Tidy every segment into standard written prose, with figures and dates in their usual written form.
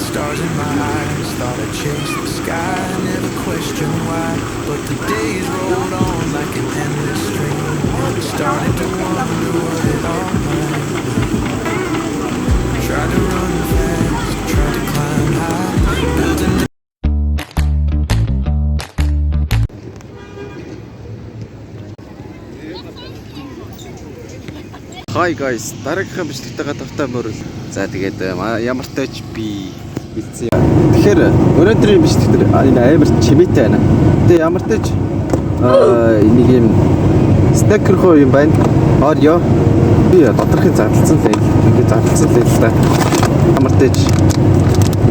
Stars in my eyes, thought I'd chase the sky. Never questioned why, but the days rolled on like an endless stream. Started to wonder what it all might be. Tried to run fast, tried to climb high, building. Hi guys, дараагийн бичлэгтэйгээ тавтай мөрөл. За тэгээд ямар ч тач би хэлсэн. Тэгэхээр өнөөдрийн бичлэг энэ амар чимээтэй байна. Тэгээ ямар ч тач нэг юм стекер хоо юм байна. Орё. Би доторхын зарлцсан л ингээд зарлцсан л та. Ямар ч тач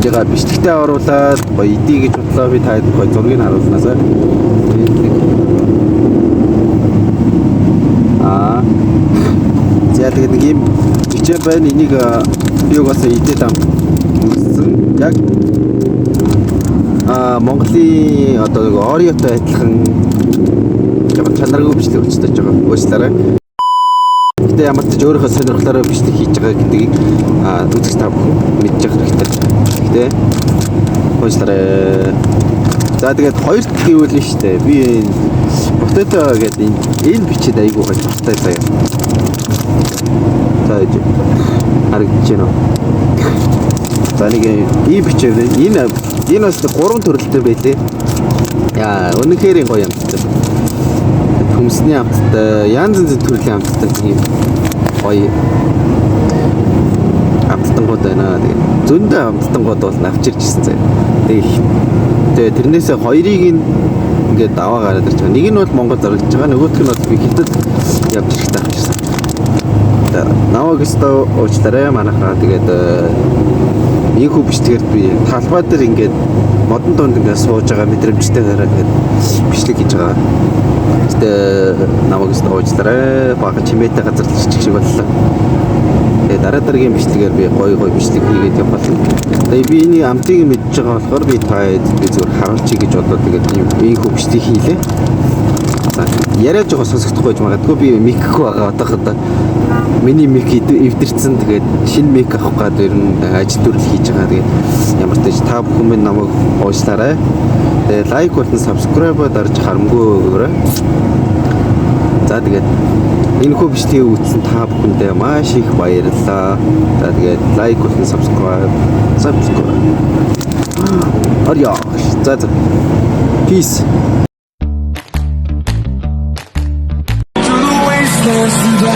яга бичлэгтээ оруулаад гоё идэ гэж бодлоо би таад гоё зургийг харуулнасаа. За тэгээд нэг юм бичээ байна. Энийг биогоос идээд амтсан. Яг Монголын одоо нэг Ореотой адилхан яг чанаргүй бичлэг өчтөж байгаа. Уучлаарай. Гэтэ ямар ч өөрийнхөө сонирхлоороо бичлэг хийж байгаа гэдгийг үзэж та бүхэн мэдж явах хэрэгтэй. Гэтэ уучлаарай. За тэгээд хоёр гэвэл нь шүү дээ. Би Potato гэдэг энэ бичээд айгуу гоё дуртай заяа. За харагдаж байна уу? За нэг ийм бичээр энэ бас 3 төрөлтэй байлээ. Яа, үнэхээр гоё амттай. Хүмсний амттай, янз янзын төрлийн амттай ийм гоё амттангууд байна. Тэгээд зөндөө амттангууд бол авчирч ирсэн заяа. Тэгээд тэрнээсээ хоёрыг ингээд даваа гараад ирж байгаа. Нэг нь бол Монгол зарагдж байгаа, нөгөөх нь бол би хятад явж ирэхтэй авчихсан. Наваг өстөө уучлаарай манайхаа. Тэгээд ийхүү бичлэгээр би талбай дээр ингээд модон донд ингээд сууж байгаа мэдрэмжтэйгээр ингээд бичлэг хийж байгаа. Тэгээд наваг өстөө уучлаарай. Бага чимээтэй газар л шиг боллоо. Тэгээд дараагийн бичлэгээр би гоё бичлэг хийгээд явбал. Тэгээд би энэ амтыг мэдж байгаа болохоор би таад би зүгээр харуулчих гэж бодоод тэгээд ийхүү бичлэг хийлээ. За яриад жоо сонсогдохгүй байж магадгүй би микгүй байгаа одоохондоо. Миний мик эвдэрсэн. Тэгээд шинэ мик авах гээд ер нь ажил төрөл хийж байгаа. Тэгээд ямар ч тач та бүхэн минь намайг уучлаарай. Тэгээд лайк болон subscribe дарж харамгүй өгөөрэй. За тэгээд энэ хөө бичлэгийг үзсэн та бүхэндээ маш их баярлалаа. За тэгээд лайк болон subscribe. Орё. За. Peace. Through the